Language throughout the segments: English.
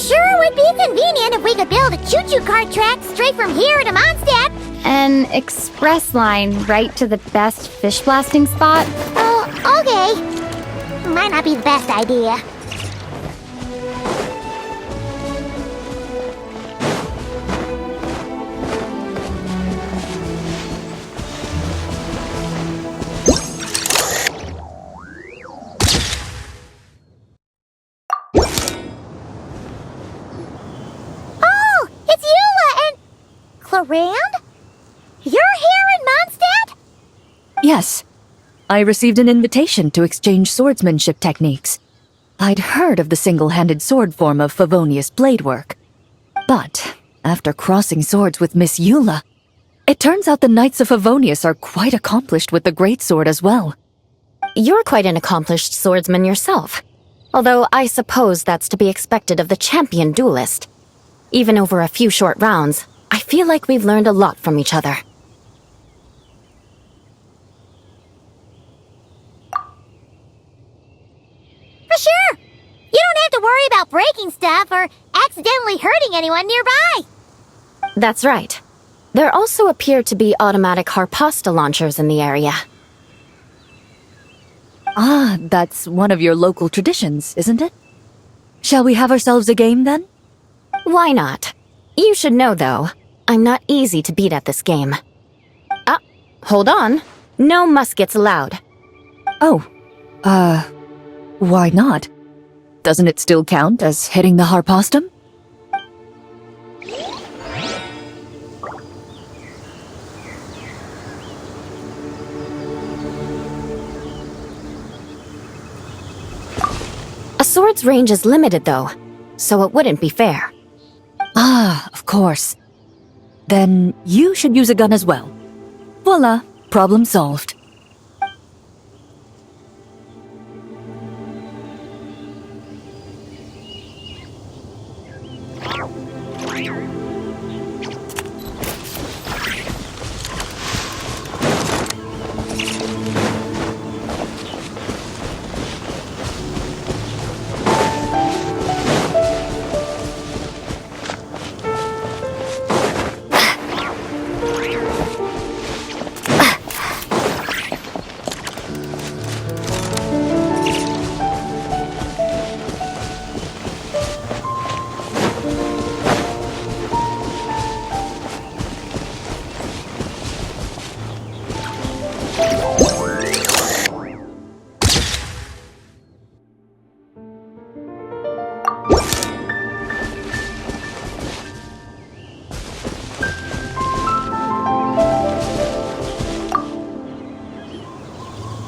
Sure would be convenient if we could build a choo-choo cart track straight from here to Mondstadt. An express line right to the best fish blasting spot? Oh, okay. Might not be the best idea. Oh, it's Eula and Clarand? You're here in Mondstadt? Yes. I received an invitation to exchange swordsmanship techniques. I'd heard of the single-handed sword form of Favonius blade work. But, after crossing swords with Miss Eula, it turns out the Knights of Favonius are quite accomplished with the greatsword as well. You're quite an accomplished swordsman yourself. Although I suppose that's to be expected of the champion duelist. Even over a few short rounds, I feel like we've learned a lot from each other. For sure! You don't have to worry about breaking stuff or accidentally hurting anyone nearby! That's right. There also appear to be automatic harpasta launchers in the area. Ah, that's one of your local traditions, isn't it? Shall we have ourselves a game, then? Why not? You should know, though, I'm not easy to beat at this game. Ah, hold on. No muskets allowed. Oh, why not? Doesn't it still count as hitting the harpastum? A sword's range is limited, though, so it wouldn't be fair. Ah, of course. Then you should use a gun as well. Voila, problem solved.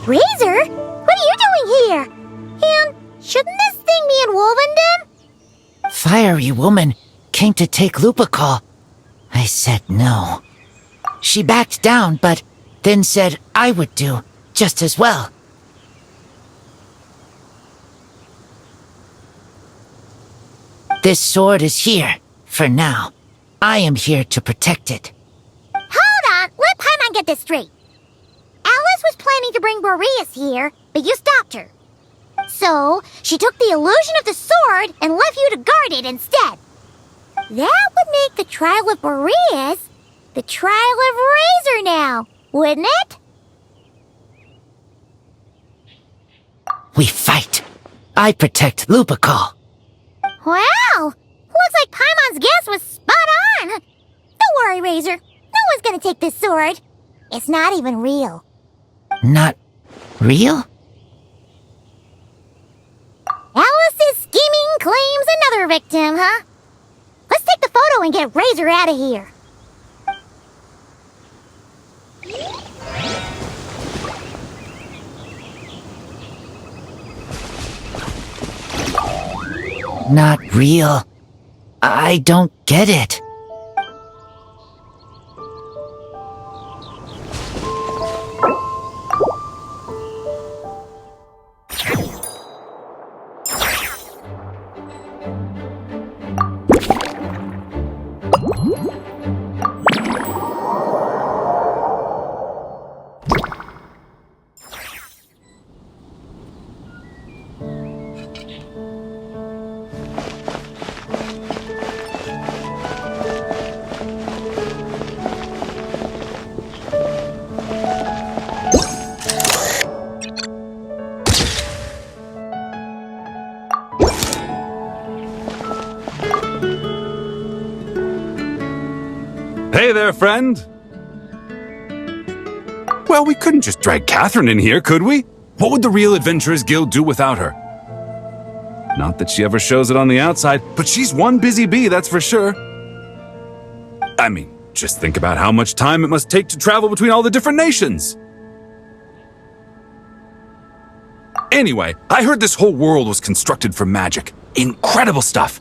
Razor? What are you doing here? And shouldn't this thing be in Wolvenden? Fiery woman came to take Lupical. I said no. She backed down, but then said I would do just as well. This sword is here, for now. I am here to protect it. Hold on, let Paimon get this straight. Alice was planning to bring Boreas here, but you stopped her. So, she took the illusion of the sword and left you to guard it instead. That would make the trial of Boreas the trial of Razor now, wouldn't it? We fight. I protect Lupical. Wow! Looks like Paimon's guess was spot on! Don't worry, Razor. No one's gonna take this sword. It's not even real. Not real? Alice's scheming claims another victim, huh? Let's take the photo and get Razor out of here. Not real. I don't get it. Hey there, friend. Well, we couldn't just drag Catherine in here, could we? What would the Real Adventurers Guild do without her? Not that she ever shows it on the outside, but she's one busy bee, that's for sure. I mean, just think about how much time it must take to travel between all the different nations. Anyway, I heard this whole world was constructed from magic. Incredible stuff.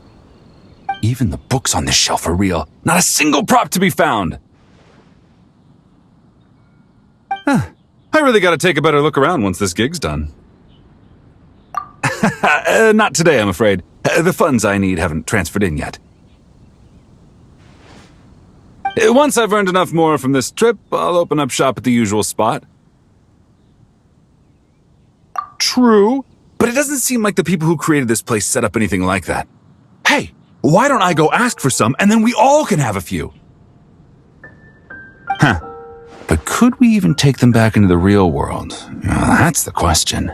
Even the books on this shelf are real. Not a single prop to be found. I really gotta take a better look around once this gig's done. Not today, I'm afraid. The funds I need haven't transferred in yet. Once I've earned enough more from this trip, I'll open up shop at the usual spot. True, but it doesn't seem like the people who created this place set up anything like that. Hey, why don't I go ask for some, and then we all can have a few? Huh. But could we even take them back into the real world? That's the question.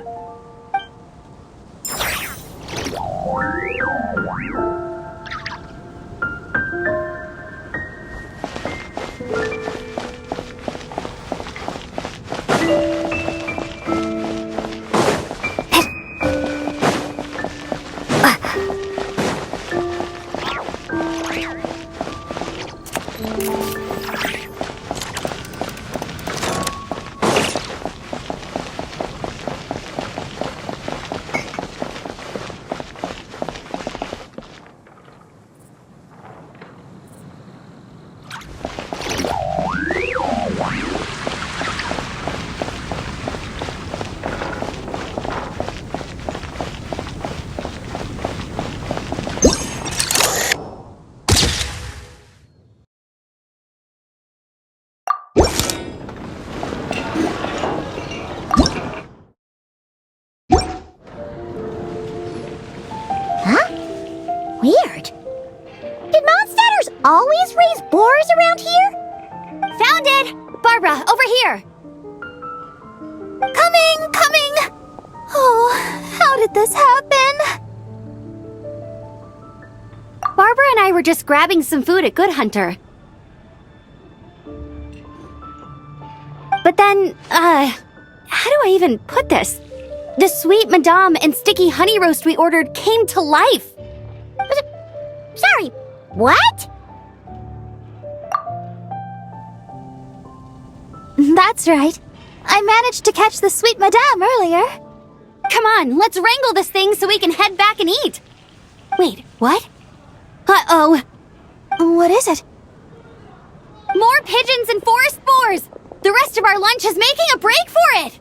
Weird. Did monsters always raise boars around here? Found it! Barbara, over here! Coming! Oh, how did this happen? Barbara and I were just grabbing some food at Good Hunter. But then, how do I even put this? The sweet madame and sticky honey roast we ordered came to life. Sorry, what? That's right. I managed to catch the sweet madame earlier. Come on, let's wrangle this thing so we can head back and eat. Wait, what? Uh-oh. What is it? More pigeons and forest boars! The rest of our lunch is making a break for it!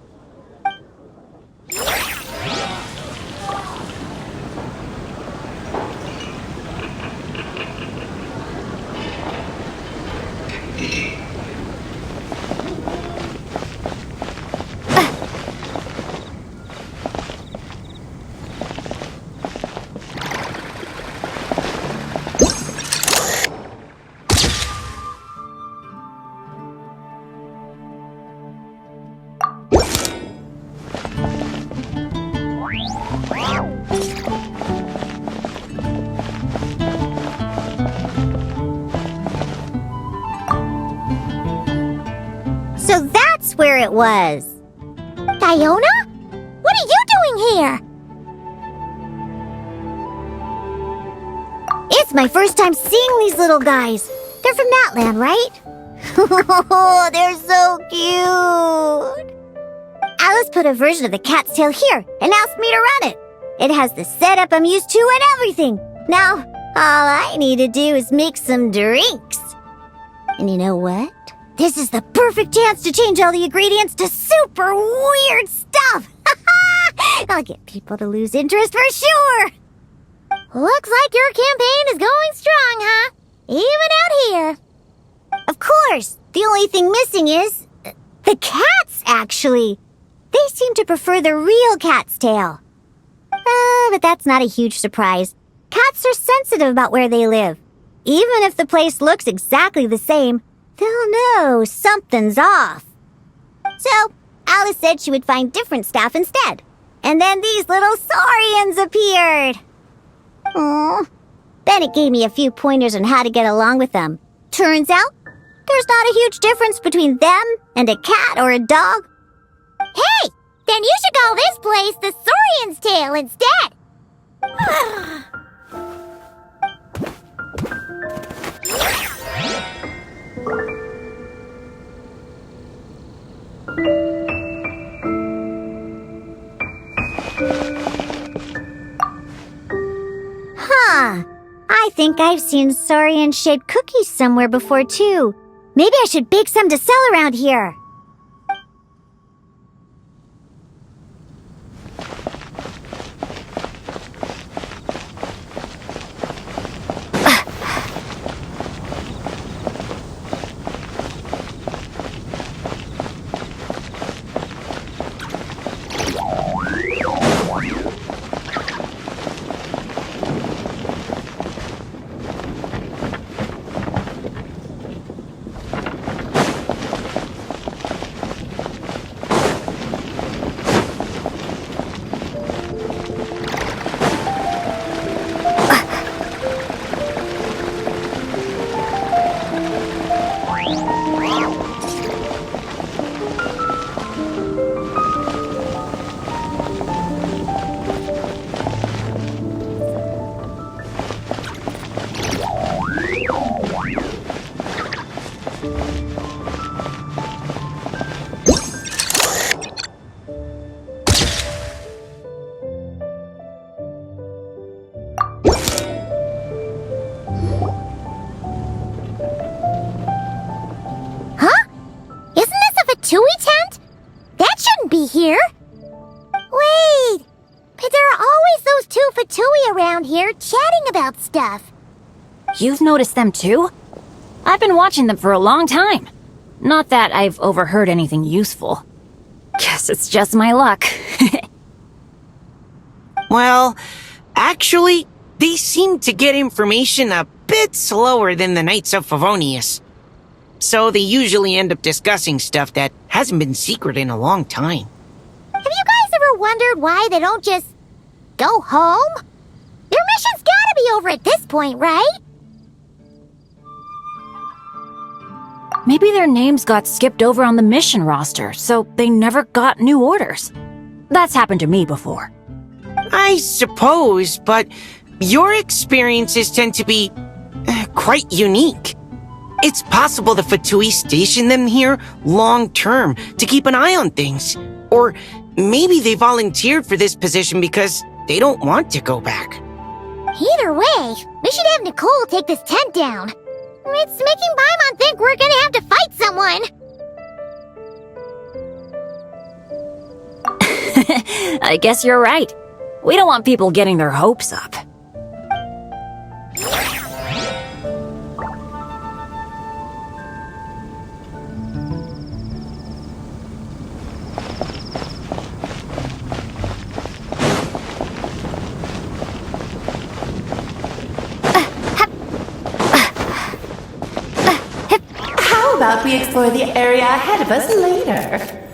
So that's where it was. Diona? What are you doing here? It's my first time seeing these little guys. They're from that land, right? Oh, they're so cute. Alice put a version of the cat's tail here and asked me to run it. It has the setup I'm used to and everything. Now, all I need to do is make some drinks. And you know what? This is the perfect chance to change all the ingredients to super weird stuff. I'll get people to lose interest for sure. Looks like your campaign is going strong, huh? Even out here. Of course, the only thing missing is the cats, actually. They seem to prefer the real cat's tail. But that's not a huge surprise. Cats are sensitive about where they live. Even if the place looks exactly the same, they'll know something's off. So, Alice said she would find different staff instead. And then these little saurians appeared. Aww. Bennett gave me a few pointers on how to get along with them. Turns out, There's not a huge difference between them and a cat or a dog. Hey, then you should call this place the Saurian's Tail instead. Huh. I think I've seen saurian-shaped cookies somewhere before, too. Maybe I should bake some to sell around here. Fatui tent? That shouldn't be here. Wait, but there are always those two Fatui around here chatting about stuff. You've noticed them too? I've been watching them for a long time. Not that I've overheard anything useful. Guess it's just my luck. Well, actually, they seem to get information a bit slower than the Knights of Favonius. So they usually end up discussing stuff that hasn't been secret in a long time. Have you guys ever wondered why they don't just go home? Their mission's gotta be over at this point, right? Maybe their names got skipped over on the mission roster, so they never got new orders. That's happened to me before. I suppose, but your experiences tend to be quite unique. It's possible the Fatui stationed them here long-term to keep an eye on things. Or maybe they volunteered for this position because they don't want to go back. Either way, we should have Nicole take this tent down. It's making Paimon think we're gonna have to fight someone. I guess you're right. We don't want people getting their hopes up. How about we explore the area ahead of us later?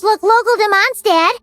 look local to Mondstadt.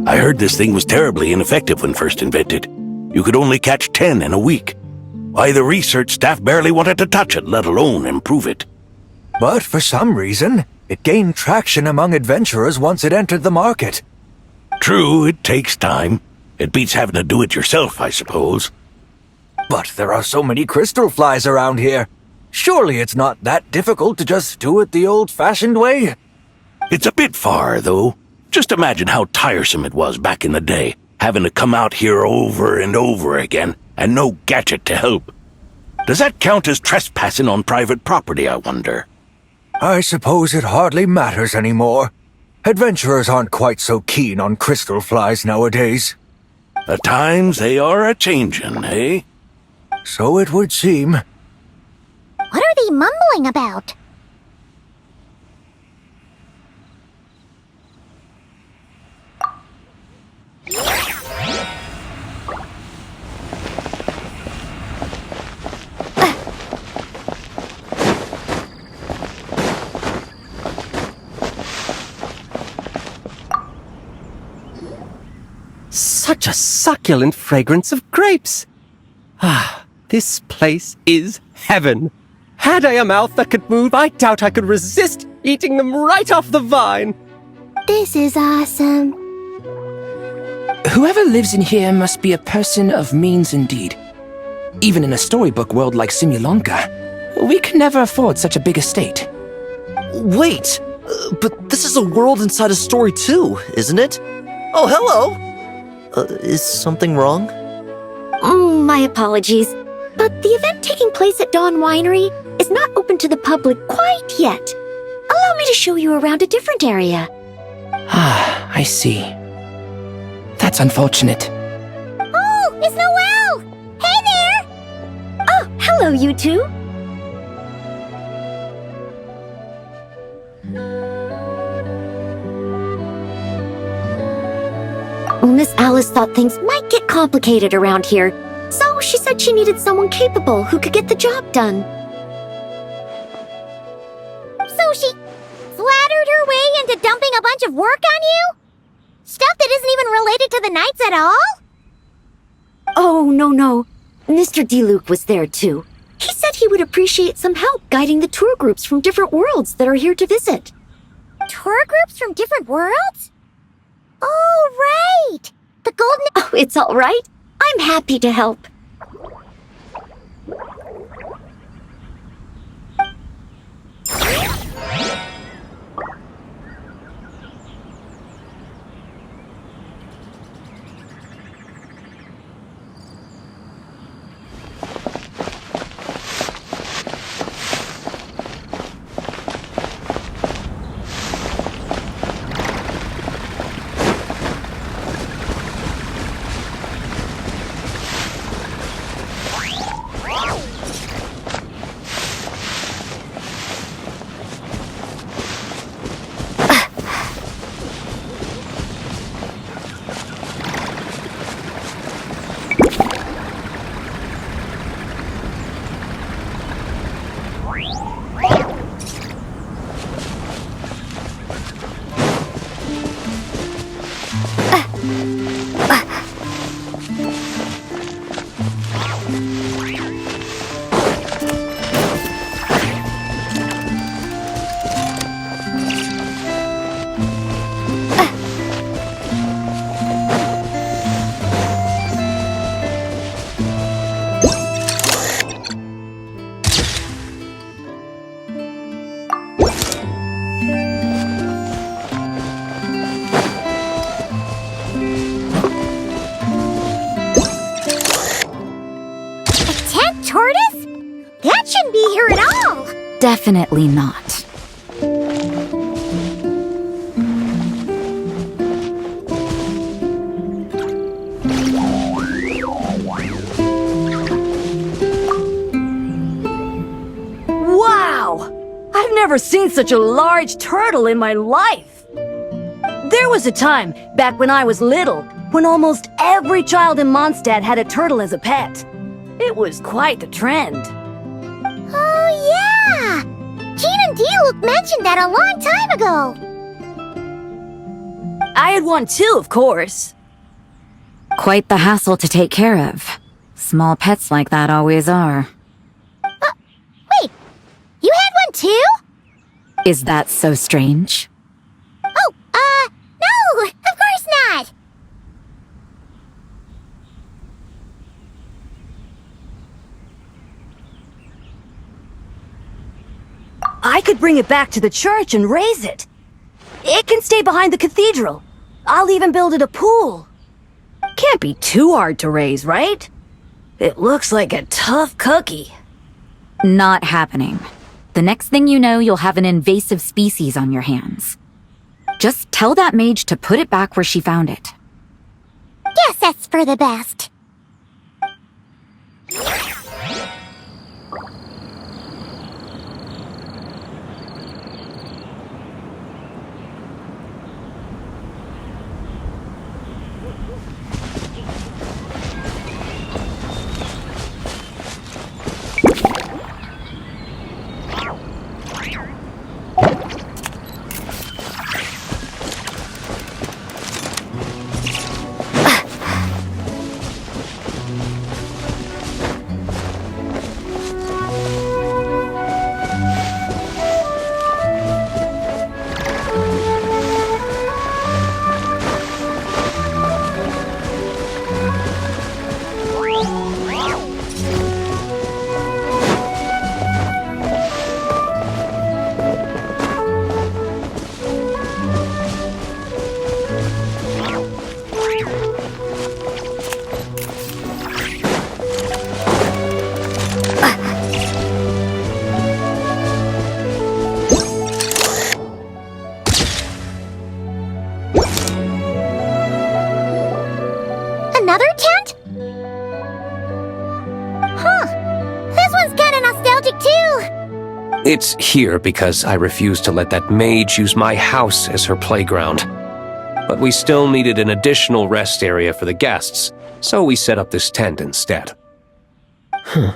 I heard this thing was terribly ineffective when first invented. You could only catch 10 in a week. Why, the research staff barely wanted to touch it, let alone improve it. But for some reason, it gained traction among adventurers once it entered the market. True, it takes time. It beats having to do it yourself, I suppose. But there are so many crystal flies around here. Surely it's not that difficult to just do it the old-fashioned way? It's a bit far, though. Just imagine how tiresome it was back in the day, having to come out here over and over again, and no gadget to help. Does that count as trespassing on private property, I wonder? I suppose it hardly matters anymore. Adventurers aren't quite so keen on crystal flies nowadays. The times they are a-changin', eh? So it would seem. What are they mumbling about? Such a succulent fragrance of grapes! Ah, this place is heaven. Had I a mouth that could move, I doubt I could resist eating them right off the vine. This is awesome. Whoever lives in here must be a person of means indeed. Even in a storybook world like Simulonka, we can never afford such a big estate. Wait, but this is a world inside a story too, isn't it? Oh, hello! Is something wrong? My apologies, but the event taking place at Dawn Winery is not open to the public quite yet. Allow me to show you around a different area. Ah, I see. That's unfortunate. Oh, it's Noelle! Hey there! Oh, hello, you two. Miss Alice thought things might get complicated around here, so she said she needed someone capable who could get the job done. So she flattered her way into dumping a bunch of work on you? Stuff that isn't even related to the Knights at all? Oh, no. Mr. DeLuke was there too. He said he would appreciate some help guiding the tour groups from different worlds that are here to visit. Tour groups from different worlds? Oh, right! The Golden... Oh, it's all right. I'm happy to help. Definitely not. Wow! I've never seen such a large turtle in my life! There was a time, back when I was little, when almost every child in Mondstadt had a turtle as a pet. It was quite the trend. Oh, yeah! Jean and Diluc mentioned that a long time ago. I had one too, of course. Quite the hassle to take care of. Small pets like that always are. Wait, you had one too? Is that so strange? Oh, no, of course not. I could bring it back to the church and raise it. It can stay behind the cathedral. I'll even build it a pool. Can't be too hard to raise, right? It looks like a tough cookie. Not happening. The next thing you know, you'll have an invasive species on your hands. Just tell that mage to put it back where she found it. Guess that's for the best. Another tent? Huh. This one's kinda nostalgic too. It's here because I refused to let that mage use my house as her playground. But we still needed an additional rest area for the guests, so we set up this tent instead. Huh.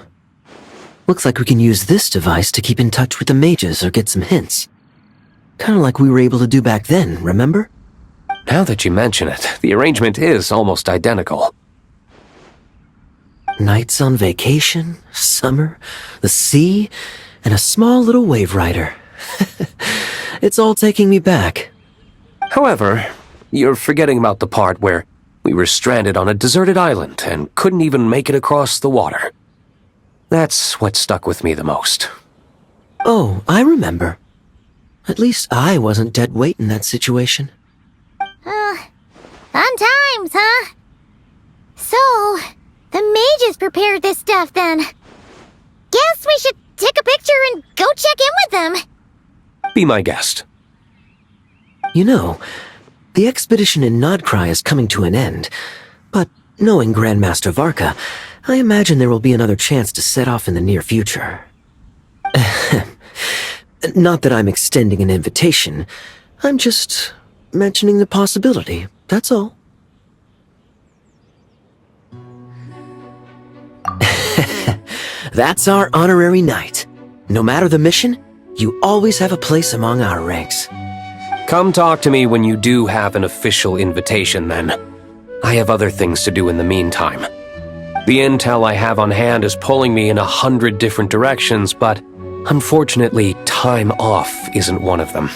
Looks like we can use this device to keep in touch with the mages or get some hints. Kinda like we were able to do back then, remember? Now that you mention it, the arrangement is almost identical. Nights on vacation, summer, the sea, and a small little wave rider. It's all taking me back. However, you're forgetting about the part where we were stranded on a deserted island and couldn't even make it across the water. That's what stuck with me the most. Oh, I remember. At least I wasn't dead weight in that situation. Fun times, huh? So, the mages prepared this stuff then. Guess we should take a picture and go check in with them. Be my guest. You know, the expedition in Nodcry is coming to an end, but knowing Grandmaster Varka, I imagine there will be another chance to set off in the near future. Not that I'm extending an invitation, I'm just mentioning the possibility, that's all. That's our honorary knight. No matter the mission, you always have a place among our ranks. Come talk to me when you do have an official invitation, then. I have other things to do in the meantime. The intel I have on hand is pulling me in 100 different directions, but unfortunately, time off isn't one of them.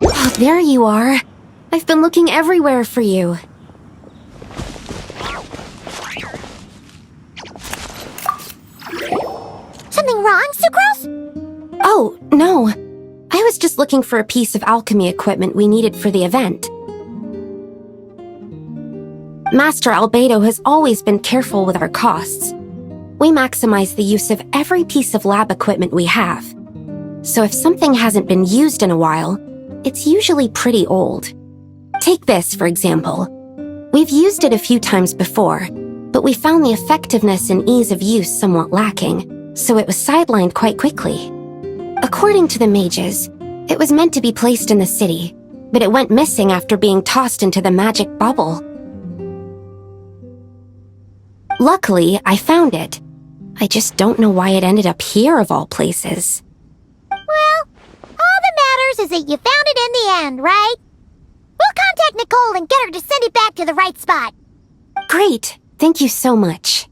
Oh, there you are. I've been looking everywhere for you. Something wrong, Sucrose? Oh, no. I was just looking for a piece of alchemy equipment we needed for the event. Master Albedo has always been careful with our costs. We maximize the use of every piece of lab equipment we have. So if something hasn't been used in a while, it's usually pretty old. Take this, for example. We've used it a few times before, but we found the effectiveness and ease of use somewhat lacking, so it was sidelined quite quickly. According to the mages, it was meant to be placed in the city, but it went missing after being tossed into the magic bubble. Luckily, I found it. I just don't know why it ended up here of all places. Well, all that matters is that you found it in the end, right? We'll contact Nicole and get her to send it back to the right spot. Great. Thank you so much.